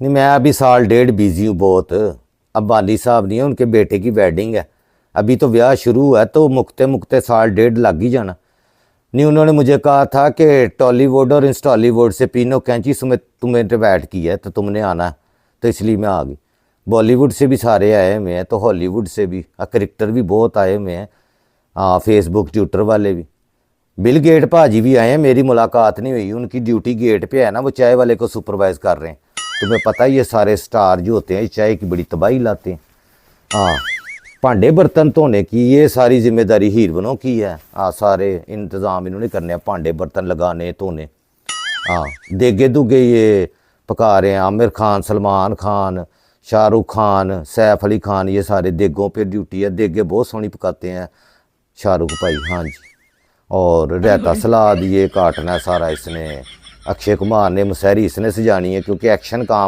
नहीं, मैं अभी साल डेढ़ बिजी हूँ बहुत। अब वाली साहब नहीं है, उनके बेटे की वेडिंग है। अभी तो ब्याह शुरू हुआ है, तो मुकते मुकते साल डेढ़ लग ही जाना। नहीं, उन्होंने मुझे कहा था कि टॉलीवुड और इंस्टॉलीवुड से पीनो कैंची तुम्हें तुम्हें डिवाइड की है, तो तुमने आना है। तो इसलिए मैं आ गई। बॉलीवुड से भी सारे आए हुए हैं, तो हॉलीवुड से भी क्रिकेटर भी बहुत आए हुए हैं। हाँ, फेसबुक ट्विटर वाले भी। बिल गेट भाजी भी आए हैं, मेरी मुलाकात नहीं हुई। उनकी ड्यूटी गेट पे है ना, वो चाय वाले को सुपरवाइज कर रहे हैं। तुम्हें पता ही है, सारे स्टार जो होते हैं चाय की बड़ी तबाही लाते हैं। हाँ, भांडे बर्तन धोने की ये सारी जिम्मेदारी हीरोइनों की है। हाँ, सारे इंतज़ाम इन्होंने करने हैं, भांडे बर्तन लगाने धोने। हाँ, देगे दुगे ये पका रहे हैं। आमिर खान, सलमान खान, शाहरुख खान, सैफ अली खान, ये सारे देगों पे ड्यूटी है। देगे बहुत सोहनी पकाते हैं शाहरुख भाई। हाँ जी। और रायता सलाद ये काटना है सारा इसने। अक्षय कुमार ने, मुसहरी इसने सजानी है, क्योंकि एक्शन काम